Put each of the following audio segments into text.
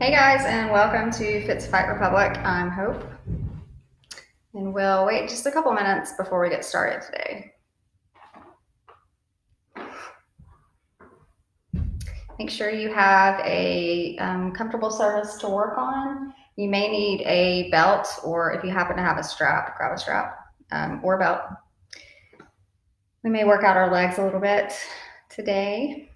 Hey guys, and welcome to Fit to Fight Republic. I'm Hope, and we'll wait just a couple minutes before we get started today. Make sure you have a comfortable surface to work on. You may need a belt, or if you happen to have a strap, grab a strap or a belt. We may work out our legs a little bit today.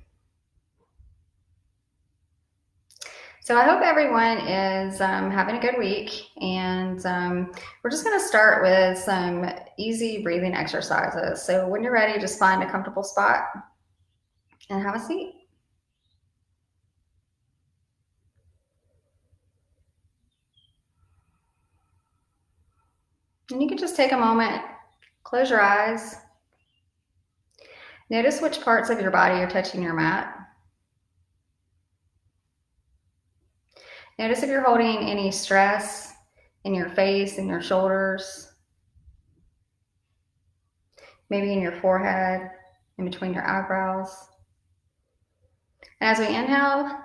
So I hope everyone is having a good week, and we're just going to start with some easy breathing exercises. So when you're ready, just find a comfortable spot and have a seat. And you can just take a moment, close your eyes. Notice which parts of your body are touching your mat. Notice if you're holding any stress in your face, in your shoulders, maybe in your forehead, in between your eyebrows. And as we inhale,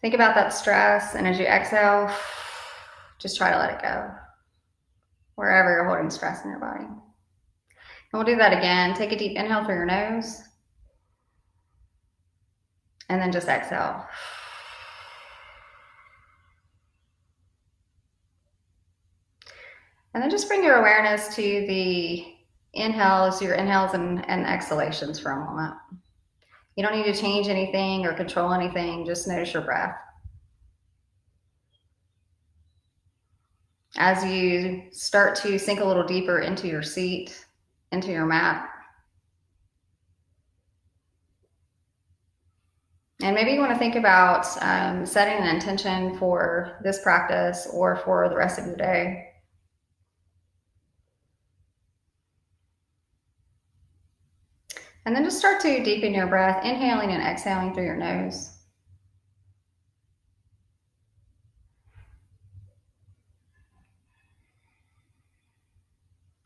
think about that stress, and as you exhale, just try to let it go, wherever you're holding stress in your body. And we'll do that again. Take a deep inhale through your nose, and then just exhale. And then just bring your awareness to the inhales, your inhales and exhalations for a moment. You don't need to change anything or control anything, just notice your breath. As you start to sink a little deeper into your seat, into your mat. And maybe you want to think about setting an intention for this practice or for the rest of your day. And then just start to deepen your breath, inhaling and exhaling through your nose.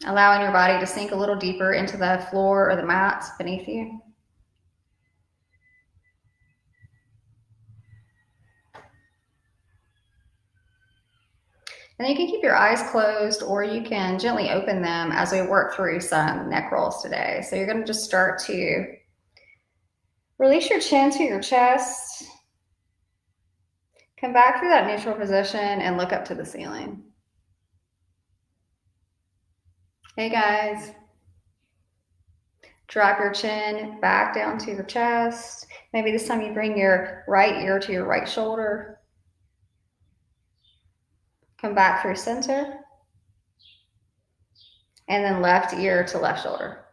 Allowing your body to sink a little deeper into the floor or the mat beneath you. And you can keep your eyes closed, or you can gently open them as we work through some neck rolls today. So you're going to just start to release your chin to your chest. Come back through that neutral position and look up to the ceiling. Hey guys. Drop your chin back down to your chest. Maybe this time you bring your right ear to your right shoulder. Come back through center. And then left ear to left shoulder.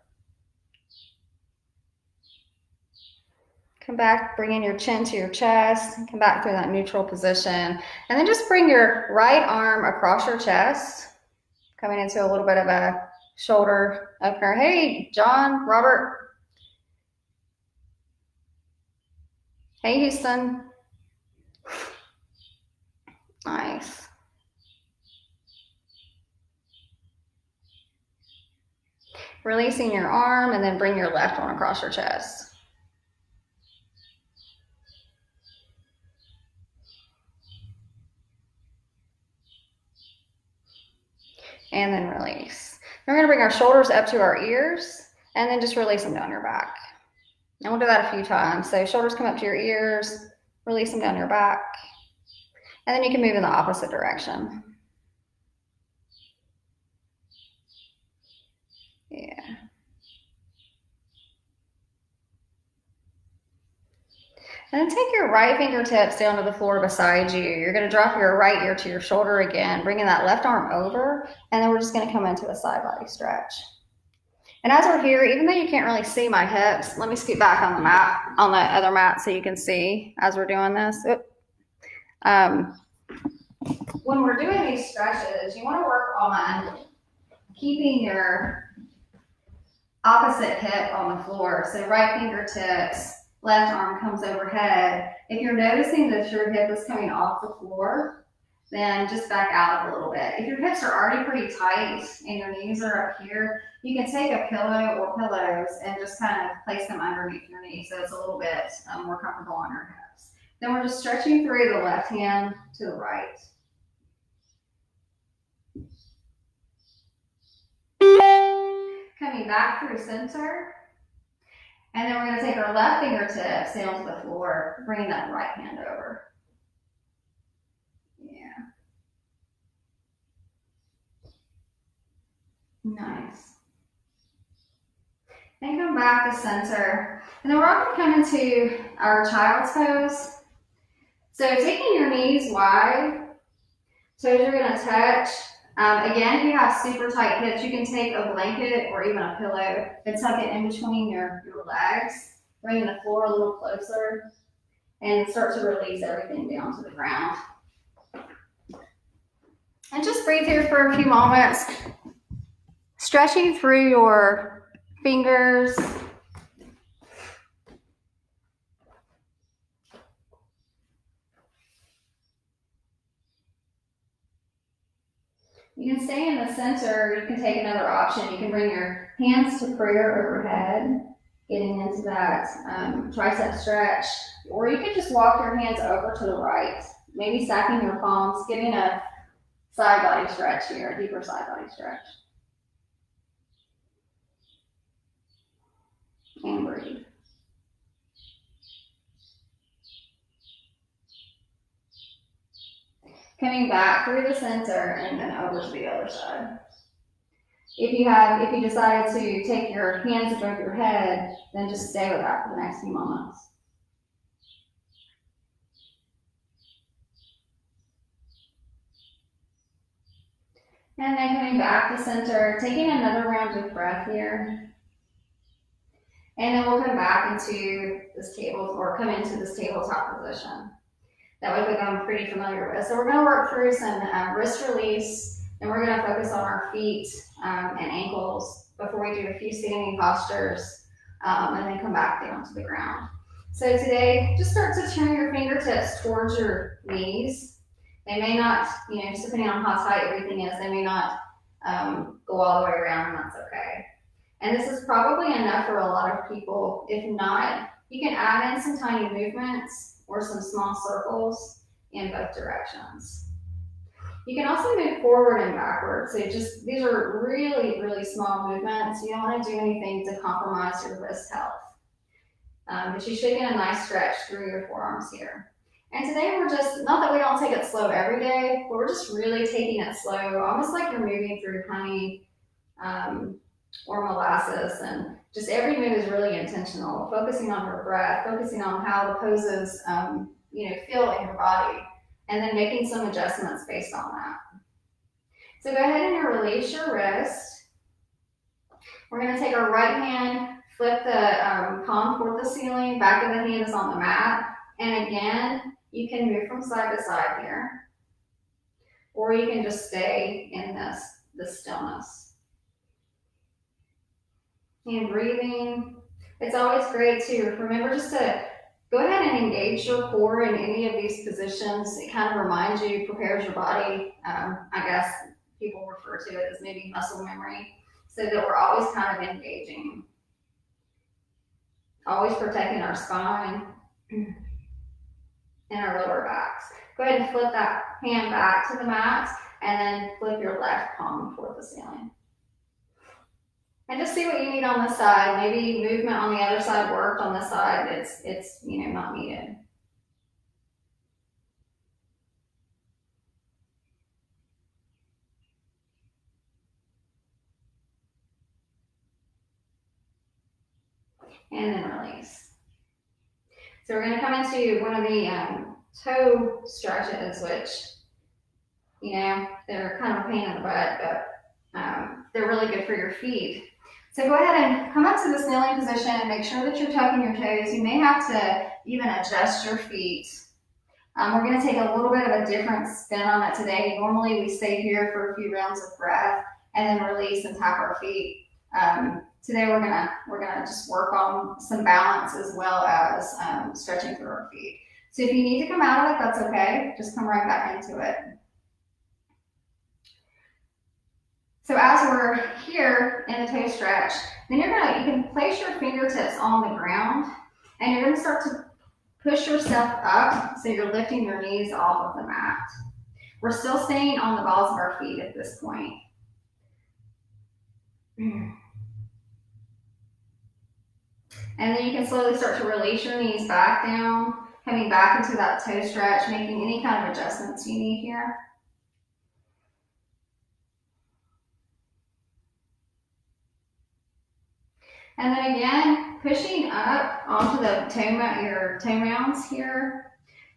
Come back, bring in your chin to your chest. Come back through that neutral position. And then just bring your right arm across your chest, coming into a little bit of a shoulder opener. Hey, John, Robert. Hey, Houston. Nice. Releasing your arm, and then bring your left one across your chest. And then release. Then we're going to bring our shoulders up to our ears, and then just release them down your back. And we'll do that a few times. So shoulders come up to your ears, release them down your back, and then you can move in the opposite direction. Yeah. And then take your right fingertips down to the floor beside you. You're going to drop your right ear to your shoulder again, bringing that left arm over, and then we're just going to come into a side body stretch. And as we're here, even though you can't really see my hips, let me scoot back on the mat, on the other mat, so you can see as we're doing this. When we're doing these stretches, you want to work on keeping your opposite hip on the floor. So right fingertips, left arm comes overhead. If you're noticing that your hip is coming off the floor, then just back out a little bit. If your hips are already pretty tight and your knees are up here, you can take a pillow or pillows and just kind of place them underneath your knee so it's a little bit more comfortable on your hips. Then we're just stretching through the left hand to the right. Coming back through center. And then we're going to take our left fingertips down to the floor, bringing that right hand over. Yeah. Nice. Then come back to center. And then we're all going to come into our child's pose. So taking your knees wide, toes are going to touch. Again, if you have super tight hips, you can take a blanket or even a pillow and tuck it in between your legs, bringing the floor a little closer, and start to release everything down to the ground. And just breathe here for a few moments, stretching through your fingers. You can stay in the center. You can take another option. You can bring your hands to prayer overhead, getting into that tricep stretch. Or you can just walk your hands over to the right, maybe stacking your palms, getting a side body stretch here, a deeper side body stretch. And breathe. Coming back through the center and then over to the other side. If you decided to take your hands above your head, then just stay with that for the next few moments. And then coming back to center, taking another round of breath here. And then we'll come back into this come into this tabletop position that we've become pretty familiar with. So we're going to work through some wrist release, and we're going to focus on our feet and ankles before we do a few standing postures, and then come back down to the ground. So today, just start to turn your fingertips towards your knees. They may not, just depending on how tight everything is, they may not go all the way around, and that's okay. And this is probably enough for a lot of people. If not, you can add in some tiny movements or some small circles in both directions. You can also move forward and backwards. So these are really, really small movements. You don't want to do anything to compromise your wrist health. But you should get a nice stretch through your forearms here. And today we're just, not that we don't take it slow every day, but we're just really taking it slow, almost like you're moving through honey or molasses, and just every move is really intentional, focusing on your breath, focusing on how the poses feel in your body, and then making some adjustments based on that. So go ahead and release your wrist. We're going to take our right hand, flip the palm toward the ceiling, back of the hand is on the mat, and again, you can move from side to side here, or you can just stay in this stillness. And breathing. It's always great to remember just to go ahead and engage your core in any of these positions. It kind of reminds you, prepares your body. I guess people refer to it as maybe muscle memory, so that we're always kind of engaging. Always protecting our spine and our lower backs. Go ahead and flip that hand back to the mat, and then flip your left palm toward the ceiling. And just see what you need on this side. Maybe movement on the other side worked. On this side, it's not needed. And then release. So we're going to come into one of the toe stretches, which, they're kind of a pain in the butt, but they're really good for your feet. So go ahead and come up to this kneeling position and make sure that you're tucking your toes. You may have to even adjust your feet. We're going to take a little bit of a different spin on it today. Normally we stay here for a few rounds of breath and then release and tap our feet. Today we're gonna just work on some balance as well as stretching through our feet. So if you need to come out of it, that's okay. Just come right back into it. So as we're here in the toe stretch, then you can place your fingertips on the ground, and you're going to start to Push yourself up so you're lifting your knees off of the mat. We're still staying on the balls of our feet at this point. And then you can slowly start to release your knees back down, coming back into that toe stretch, making any kind of adjustments you need here. And then again, pushing up onto the your toe mounds here.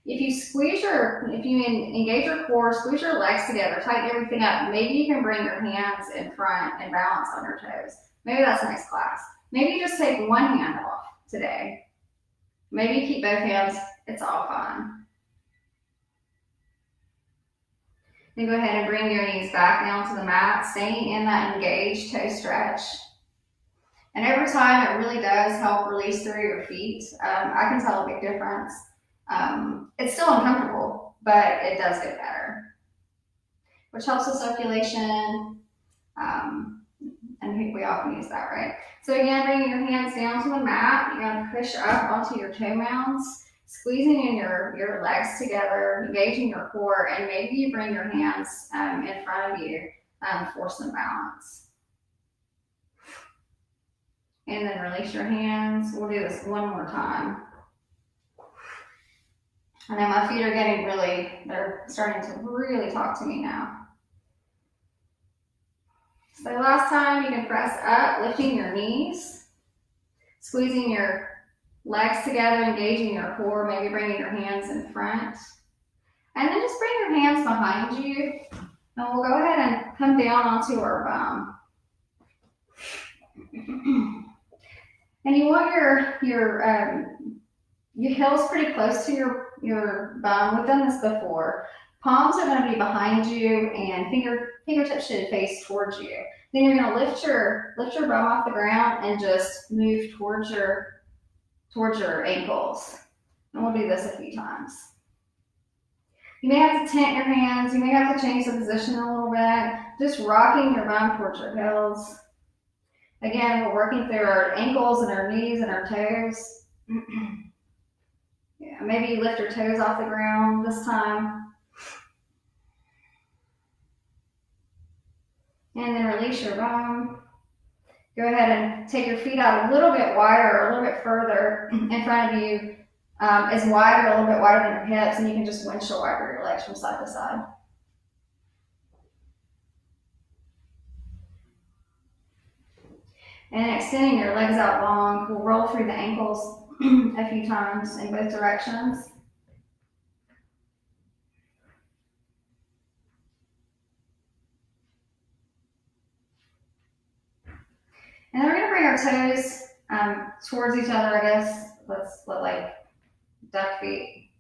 If you engage your core, squeeze your legs together, tighten everything up. Maybe you can bring your hands in front and balance on your toes. Maybe that's next class. Maybe you just take one hand off today. Maybe you keep both hands. It's all fine. Then go ahead and bring your knees back down to the mat, staying in that engaged toe stretch. And over time, it really does help release through your feet. I can tell a big difference. It's still uncomfortable, but it does get better, which helps with circulation. And we often use that, right? So again, bringing your hands down to the mat, you're going to push up onto your toe mounds, squeezing in your legs together, engaging your core, and maybe you bring your hands in front of you for some balance. And then release your hands. We'll do this one more time. I know my feet are they're starting to really talk to me now. So last time, you can press up, lifting your knees, squeezing your legs together, engaging your core, maybe bringing your hands in front. And then just bring your hands behind you, and we'll go ahead and come down onto our bum. And you want your heels pretty close to your bum. We've done this before. Palms are going to be behind you, and fingertips should face towards you. Then you're going to lift your bum off the ground and just move towards your ankles. And we'll do this a few times. You may have to tent your hands. You may have to change the position a little bit. Just rocking your bum towards your heels. Again, we're working through our ankles and our knees and our toes. Yeah, maybe you lift your toes off the ground this time. And then release your bum. Go ahead and take your feet out a little bit wider, a little bit further in front of you, as wide or a little bit wider than your hips, and you can just windshield wiper your legs from side to side. And extending your legs out long, we'll roll through the ankles a few times in both directions. And then we're going to bring our toes towards each other, I guess. Let's look like duck feet.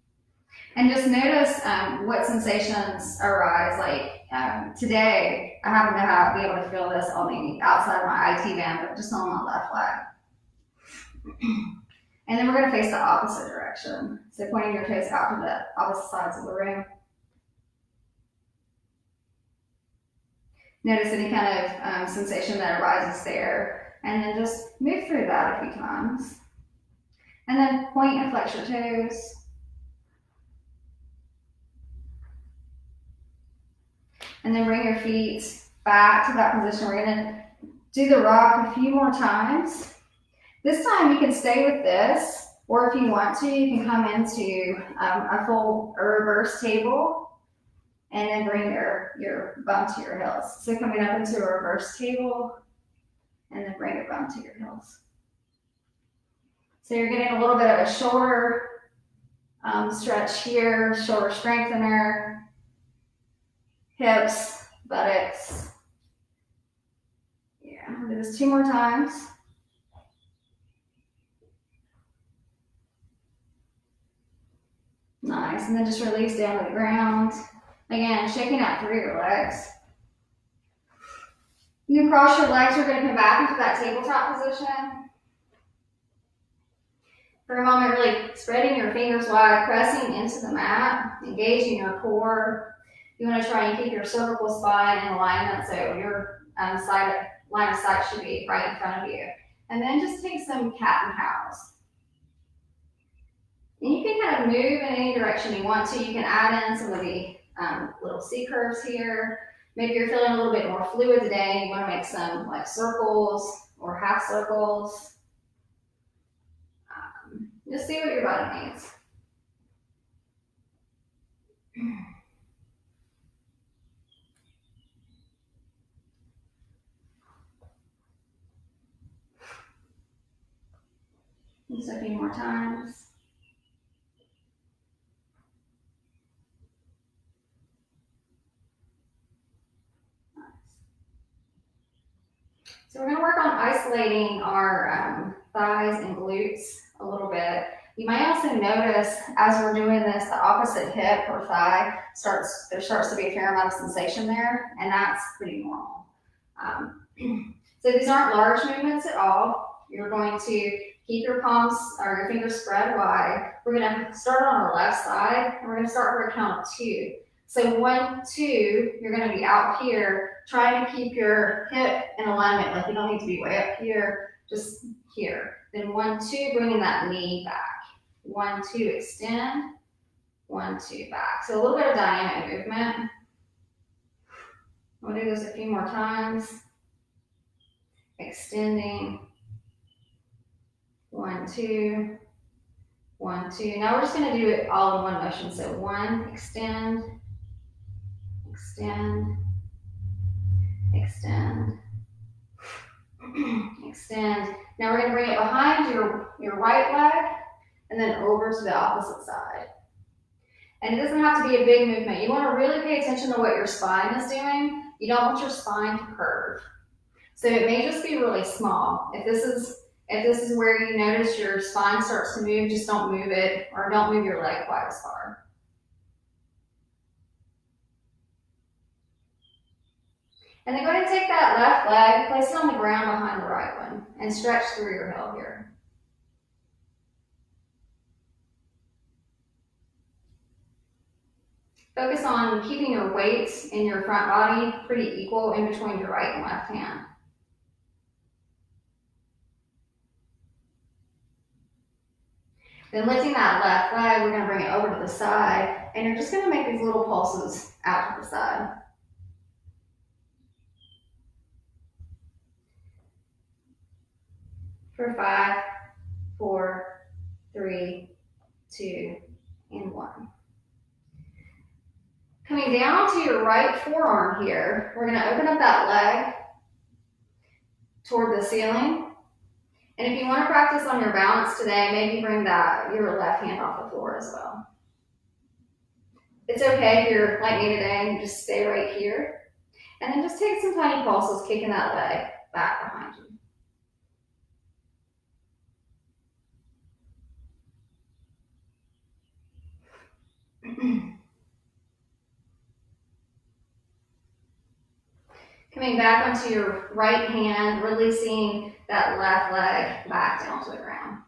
And just notice what sensations arise. Like today, I happen to be able to feel this on the outside of my IT band, but just on my left leg. And then we're going to face the opposite direction. So pointing your toes out to the opposite sides of the room. Notice any kind of sensation that arises there. And then just move through that a few times. And then point and flex your toes. And then bring your feet back to that position. We're going to do the rock a few more times. This time you can stay with this, or if you want to, you can come into a full reverse table and then bring your bum to your heels. So coming up into a reverse table and then bring your bum to your heels. So you're getting a little bit of a shoulder stretch here, shoulder strengthener, hips, buttocks. Yeah, I'll do this 2 more times. Nice, and then just release down to the ground. Again, shaking out through your legs. You can cross your legs. You're going to come back into that tabletop position. For a moment, really spreading your fingers wide, pressing into the mat, engaging your core. You want to try and keep your cervical spine in alignment so your line of sight should be right in front of you. And then just take some cat and cows. And you can kind of move in any direction you want to. You can add in some of the little C curves here. Maybe you're feeling a little bit more fluid today. You want to make some like circles or half circles. Just see what your body needs. Just a few more times. Nice. So we're going to work on isolating our thighs and glutes a little bit. You might also notice as we're doing this, the opposite hip or thigh there starts to be a fair amount of sensation there, and that's pretty normal. So these aren't large movements at all. You're going to keep your palms or your fingers spread wide. We're going to start on our left side, and we're going to start for a count of 2. So 1, 2, you're going to be out here, trying to keep your hip in alignment. Like you don't need to be way up here, just here. Then 1, 2, bringing that knee back. 1, 2, extend. 1, 2, back. So a little bit of dynamic movement. We'll do this a few more times. Extending. 1, 2. 1, 2. Now we're just going to do it all in one motion. So 1, extend, extend, extend, extend. Now we're going to bring it behind your right leg and then over to the opposite side. And it doesn't have to be a big movement. You want to really pay attention to what your spine is doing. You don't want your spine to curve. So it may just be really small. If this is where you notice your spine starts to move, just don't move it, or don't move your leg quite as far. And then go ahead and take that left leg, place it on the ground behind the right one, and stretch through your heel here. Focus on keeping your weight in your front body pretty equal in between your right and left hand. Then lifting that left leg, we're going to bring it over to the side, and you're just going to make these little pulses out to the side. For 5, 4, 3, 2, and 1. Coming down to your right forearm here, we're going to open up that leg toward the ceiling. And if you want to practice on your balance today, maybe bring your left hand off the floor as well. It's okay if you're like me today and just stay right here. And then just take some tiny pulses, kicking that leg back behind you. Coming back onto your right hand, releasing that left leg back down to the ground.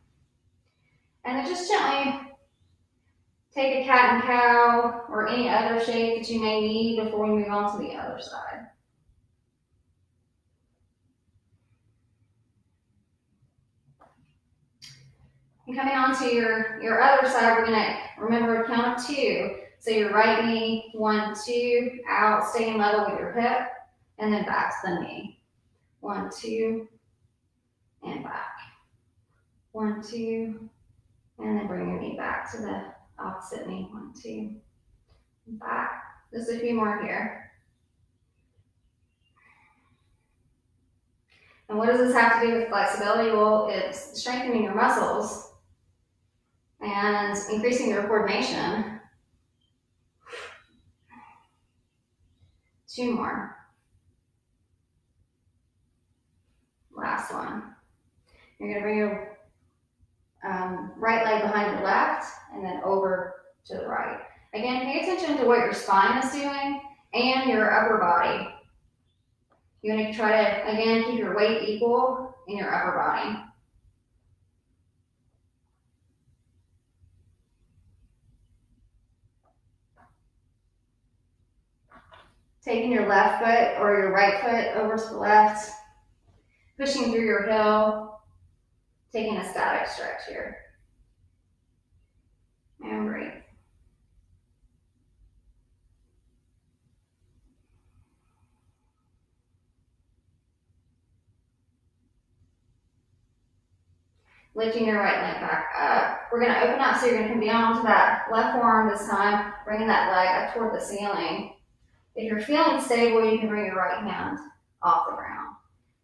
And then just gently take a cat and cow or any other shape that you may need before we move on to the other side. And coming on to your other side, we're going to remember a count of 2. So your right knee, 1, 2, out, staying level with your hip, and then back to the knee. 1, 2, and back. 1, 2, and then bring your knee back to the opposite knee. 1, 2, and back. Just a few more here. And what does this have to do with flexibility? Well, it's strengthening your muscles and increasing your coordination. 2 more. Last one. You're going to bring your right leg behind your left and then over to the right. Again, pay attention to what your spine is doing and your upper body. You're going to try to, again, keep your weight equal in your upper body. Taking your left foot or your right foot over to the left, pushing through your heel, taking a static stretch here. And breathe. Lifting your right leg back up. We're going to open up, so you're going to come down onto that left forearm this time, bringing that leg up toward the ceiling. If you're feeling stable, you can bring your right hand off the ground.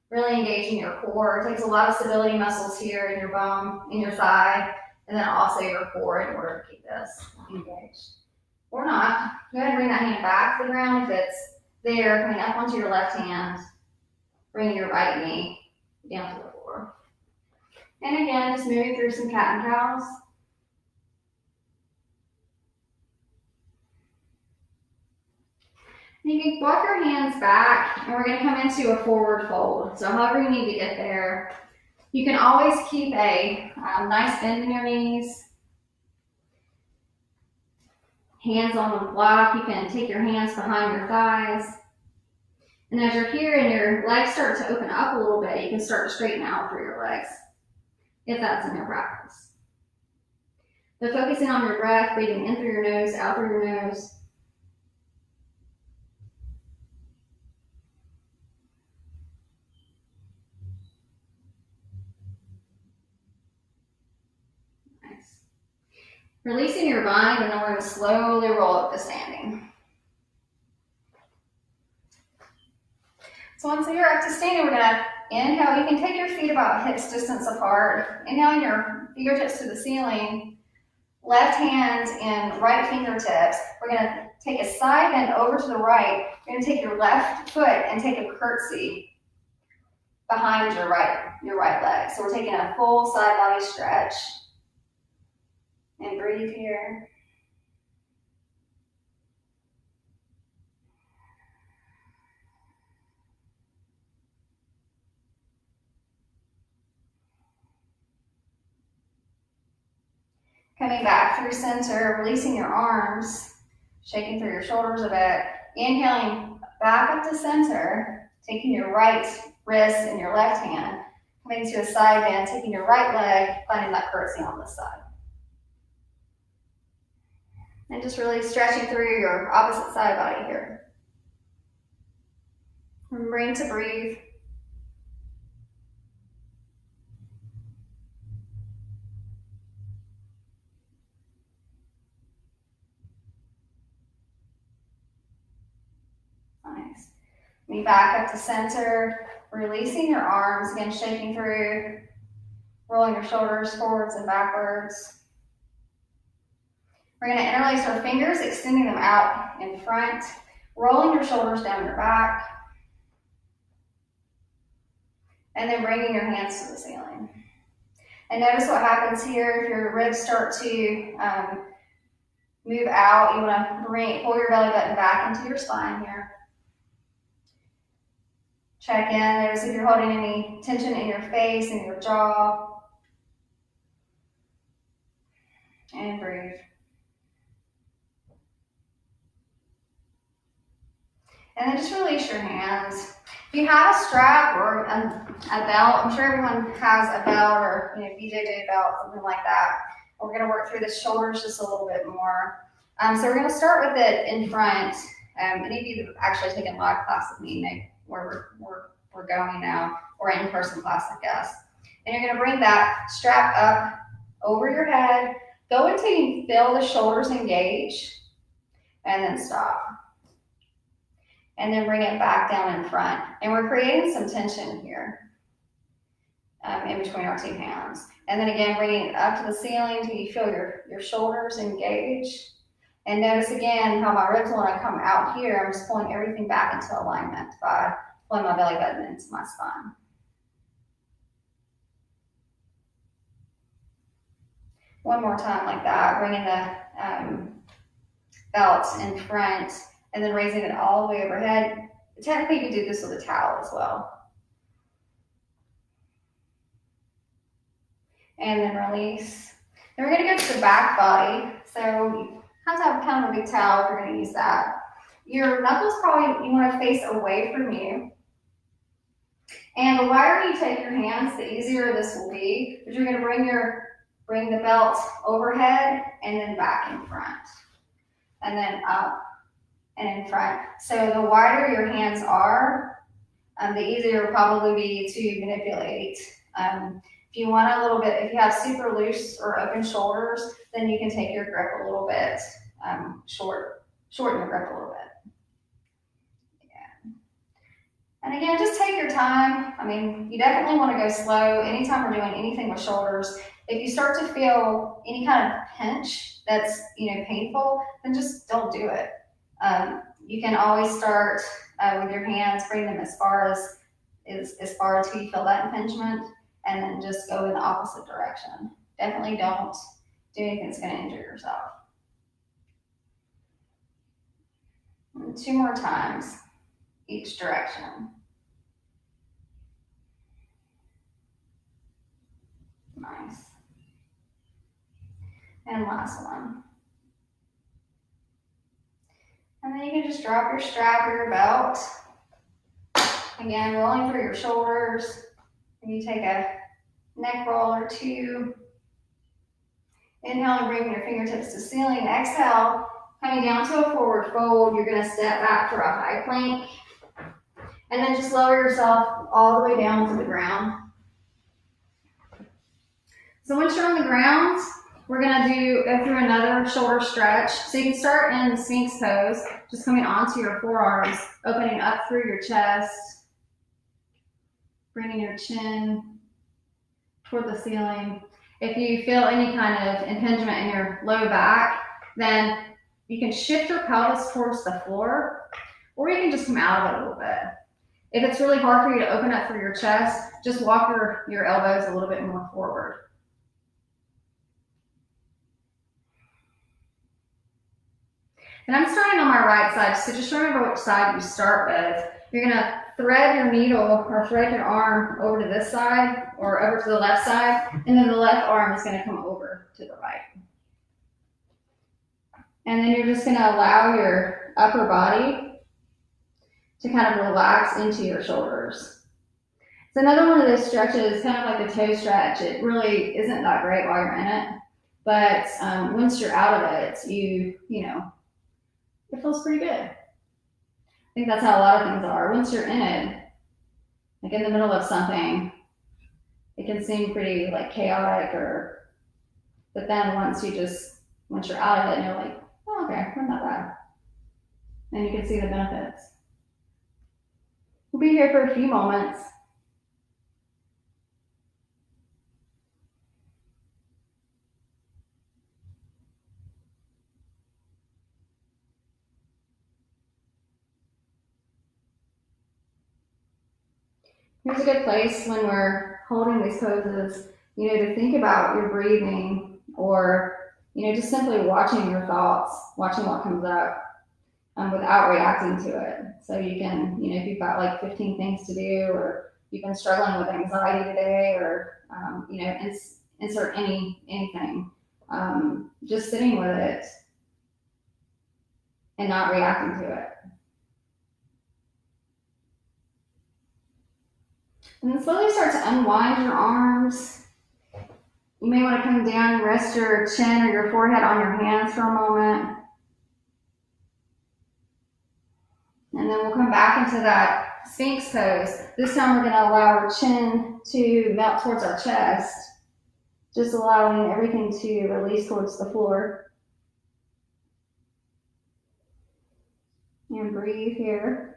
Really engaging your core. It takes a lot of stability muscles here in your bum, in your thigh, and then also your core in order to keep this engaged. Or not. Go ahead and bring that hand back to the ground if it's there, coming up onto your left hand. Bring your right knee down to the floor. And again, just moving through some cat and cows. You can walk your hands back, and we're going to come into a forward fold. So however you need to get there, you can always keep a nice bend in your knees. Hands on the block. You can take your hands behind your thighs. And as you're here and your legs start to open up a little bit, you can start to straighten out through your legs, if that's in your practice. But focusing on your breath, breathing in through your nose, out through your nose. Nice. Releasing your bind, and then we're going to slowly roll up to standing. So once you're up to standing, we're going to inhale. You can take your feet about hips distance apart. Inhaling your fingertips to the ceiling. Left hand and right fingertips. We're going to take a side bend over to the right. You're going to take your left foot and take a curtsy behind your right leg. So we're taking a full side body stretch. And breathe here. Coming back through center, releasing your arms, shaking through your shoulders a bit. Inhaling back up to center, taking your right wrist and your left hand, coming to a side bend, taking your right leg, finding that curtsy on this side. And just really stretching through your opposite side body here. Remembering to breathe. Nice. Coming back up to center, releasing your arms, again shaking through, rolling your shoulders forwards and backwards. We're going to interlace our fingers, extending them out in front, rolling your shoulders down your back, and then bringing your hands to the ceiling. And notice what happens here if your ribs start to move out. You want to pull your belly button back into your spine here. Check in. Notice if you're holding any tension in your face and your jaw. And breathe. And then just release your hands. If you have a strap or a belt, I'm sure everyone has a belt or BJJ belt, something like that. We're going to work through the shoulders just a little bit more. So we're going to start with it in front. Any of you that have actually taken live class with me know where we're going now, or in-person class, I guess. And you're going to bring that strap up over your head. Go until you feel the shoulders engage, and then stop. And then bring it back down in front. And we're creating some tension here in between our two hands. And then again, bringing it up to the ceiling until you feel your shoulders engage. And notice again how my ribs want to come out here. I'm just pulling everything back into alignment by pulling my belly button into my spine. One more time like that, bringing the belt in front and then raising it all the way overhead. Technically, you can do this with a towel as well. And then release. Then we're going to go to the back body. So you have to have kind of a big towel if you're going to use that. Your knuckles probably, you want to face away from you. And the wider you take your hands, the easier this will be. But you're going to bring Bring the belt overhead and then back in front. And then up and in front. So the wider your hands are, the easier it will probably be to manipulate. If you want a little bit, if you have super loose or open shoulders, then you can take your grip a little bit shorten your grip a little bit. Yeah. And again, just take your time. I mean, you definitely want to go slow anytime we're doing anything with shoulders. If you start to feel any kind of pinch that's painful, then just don't do it. You can always start with your hands, bring them as far until you feel that impingement, and then just go in the opposite direction. Definitely don't do anything that's going to injure yourself. And 2 more times, each direction. Nice. And last one. And then you can just drop your strap or your belt. Again, rolling through your shoulders. And you take a neck roll or 2. Inhale and bring your fingertips to ceiling. Exhale, coming down to a forward fold. You're going to step back for a high plank. And then just lower yourself all the way down to the ground. So once you're on the ground, we're going to go through another shoulder stretch. So you can start in the Sphinx pose, just coming onto your forearms, opening up through your chest, bringing your chin toward the ceiling. If you feel any kind of impingement in your low back, then you can shift your pelvis towards the floor, or you can just come out of it a little bit. If it's really hard for you to open up through your chest, just walk your elbows a little bit more forward. And I'm starting on my right side, so just remember which side you start with. You're going to thread your needle or thread your arm over to this side or over to the left side, and then the left arm is going to come over to the right. And then you're just going to allow your upper body to kind of relax into your shoulders. It's another one of those stretches, kind of like the toe stretch. It really isn't that great while you're in it, but once you're out of it, it feels pretty good. I think that's how a lot of things are. Once you're in it, like in the middle of something, it can seem pretty like chaotic, but then once you're out of it, and you're like, oh, okay, I'm not bad. And you can see the benefits. We'll be here for a few moments. Here's a good place when we're holding these poses, to think about your breathing or, just simply watching your thoughts, watching what comes up without reacting to it. So you can, if you've got like 15 things to do or you've been struggling with anxiety today or, insert anything, just sitting with it and not reacting to it. And then slowly start to unwind your arms. You may want to come down and rest your chin or your forehead on your hands for a moment. And then we'll come back into that Sphinx pose. This time we're going to allow our chin to melt towards our chest, just allowing everything to release towards the floor. And breathe here.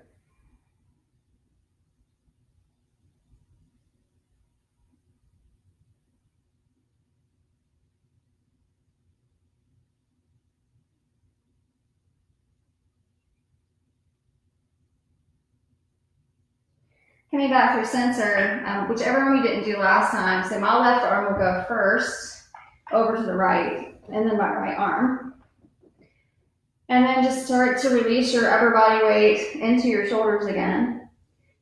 Coming back through center, whichever arm we didn't do last time. So my left arm will go first over to the right, and then my right arm. And then just start to release your upper body weight into your shoulders again.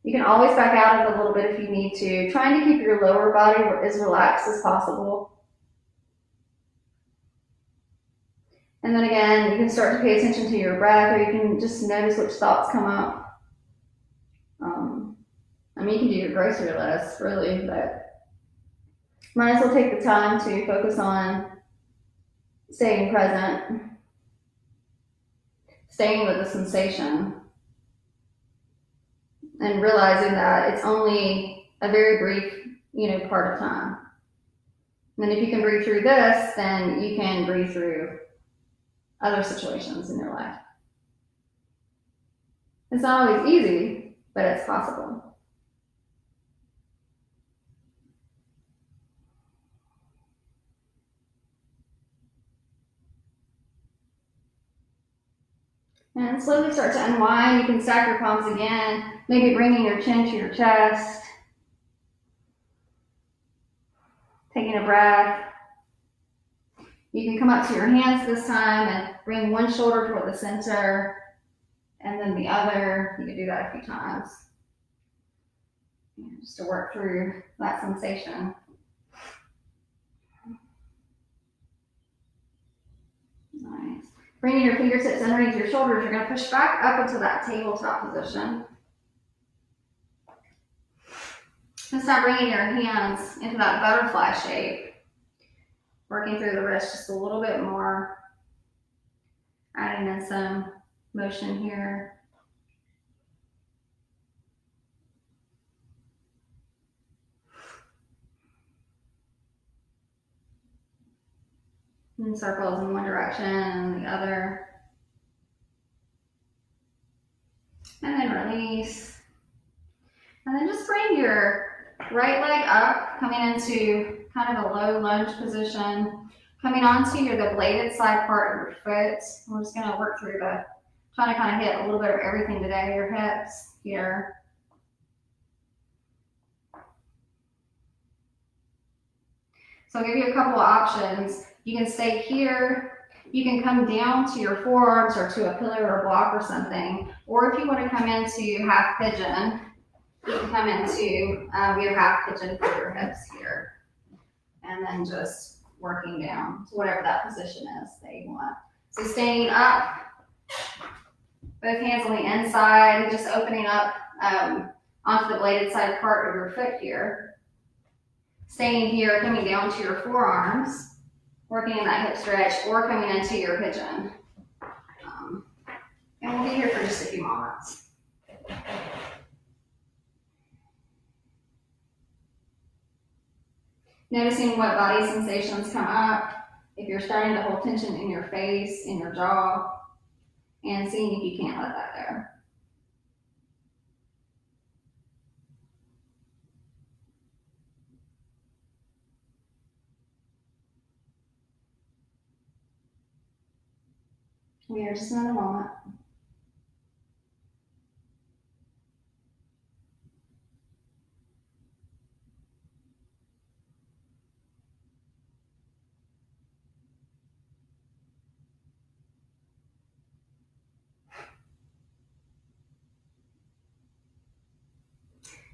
You can always back out of it a little bit if you need to, trying to keep your lower body as relaxed as possible. And then again, you can start to pay attention to your breath, or you can just notice which thoughts come up. You can do your grocery list, really, but Might as well take the time to focus on staying present, staying with the sensation, and realizing that it's only a very brief, part of time. And if you can breathe through this, then you can breathe through other situations in your life. It's not always easy, but it's possible. And slowly start to unwind. You can stack your palms again, maybe bringing your chin to your chest. Taking a breath. You can come up to your hands this time and bring one shoulder toward the center and then the other. You can do that a few times. Just to work through that sensation. Nice. Bringing your fingertips underneath your shoulders, you're going to push back up into that tabletop position. And start bringing your hands into that butterfly shape. Working through the wrist just a little bit more. Adding in some motion here. And circles in one direction and the other. And then release. And then just bring your right leg up, coming into kind of a low lunge position. Coming onto the bladed side part of your foot. We're just going to work through trying to kind of hit a little bit of everything today. Your hips here. So I'll give you a couple of options. You can stay here. You can come down to your forearms or to a pillar or a block or something. Or if you want to come into half pigeon, you can come into your half pigeon for your hips here. And then just working down to whatever that position is that you want. So staying up, both hands on the inside, just opening up onto the bladed side part of your foot here. Staying here, coming down to your forearms, working in that hip stretch, or coming into your pigeon. And we'll be here for just a few moments. Noticing what body sensations come up, if you're starting to hold tension in your face, in your jaw, and seeing if you can't let that go. We are just another moment.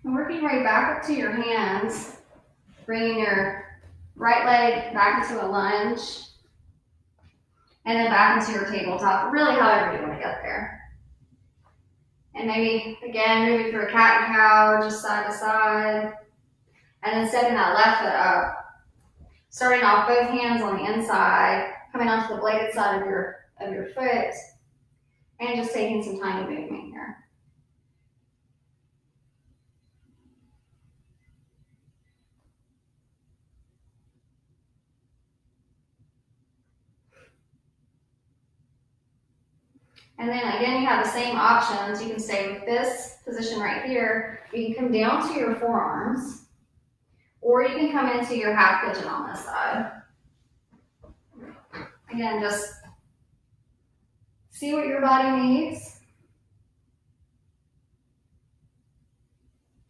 And working right back up to your hands, bringing your right leg back into a lunge, and then back into your tabletop, really however you want to get there. And maybe, again, moving through a cat and cow, just side to side, and then stepping that left foot up. Starting off both hands on the inside, coming onto the bladed side of your foot, and just taking some tiny movement here. And then again, you have the same options. You can stay with this position right here. You can come down to your forearms, or you can come into your half pigeon on this side. Again, just see what your body needs.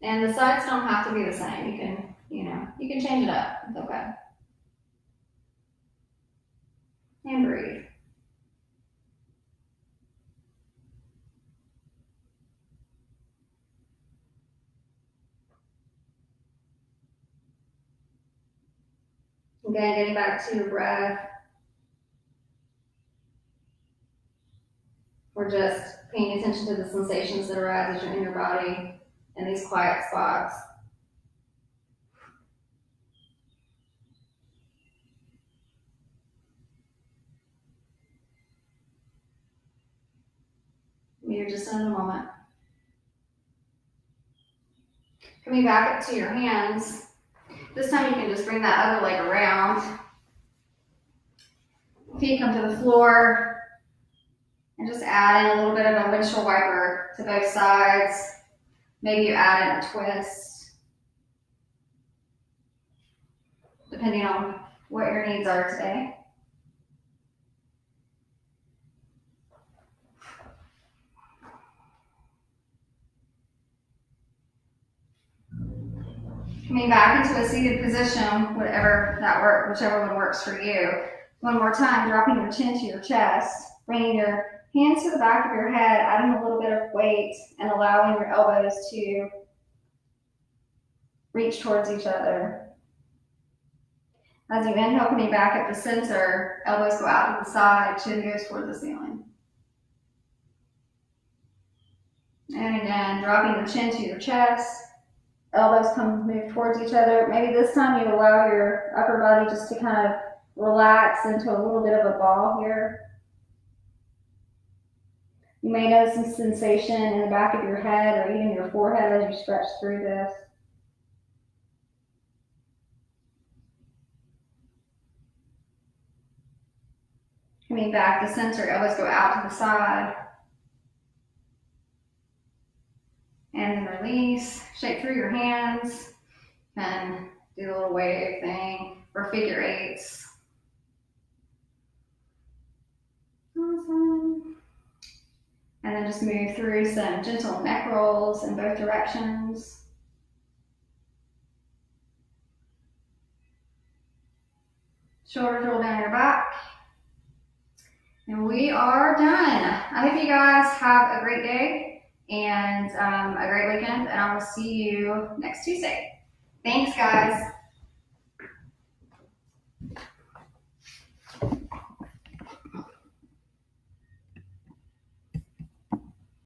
And the sides don't have to be the same. You can change it up. It's okay. And breathe. Again, getting back to your breath. We're just paying attention to the sensations that arise as you're in your body in these quiet spots. You're just in the moment. Coming back up to your hands. This time you can just bring that other leg around. Feet come to the floor. And just add in a little bit of a windshield wiper to both sides. Maybe you add in a twist, depending on what your needs are today. Coming back into a seated position, whichever one works for you. One more time, dropping your chin to your chest, bringing your hands to the back of your head, adding a little bit of weight, and allowing your elbows to reach towards each other. As you inhale, coming back at the center, elbows go out to the side, chin goes towards the ceiling. And again, dropping your chin to your chest, elbows move towards each other. Maybe this time you allow your upper body just to kind of relax into a little bit of a ball here. You may notice some sensation in the back of your head or even your forehead as you stretch through this. Coming back to center, elbows go out to the side. And then release, shake through your hands, and do the little wave thing or figure eights. Awesome. And then just move through some gentle neck rolls in both directions. Shoulders roll down your back. And we are done. I hope you guys have a great day and a great weekend, and I will see you next Tuesday. Thanks, guys.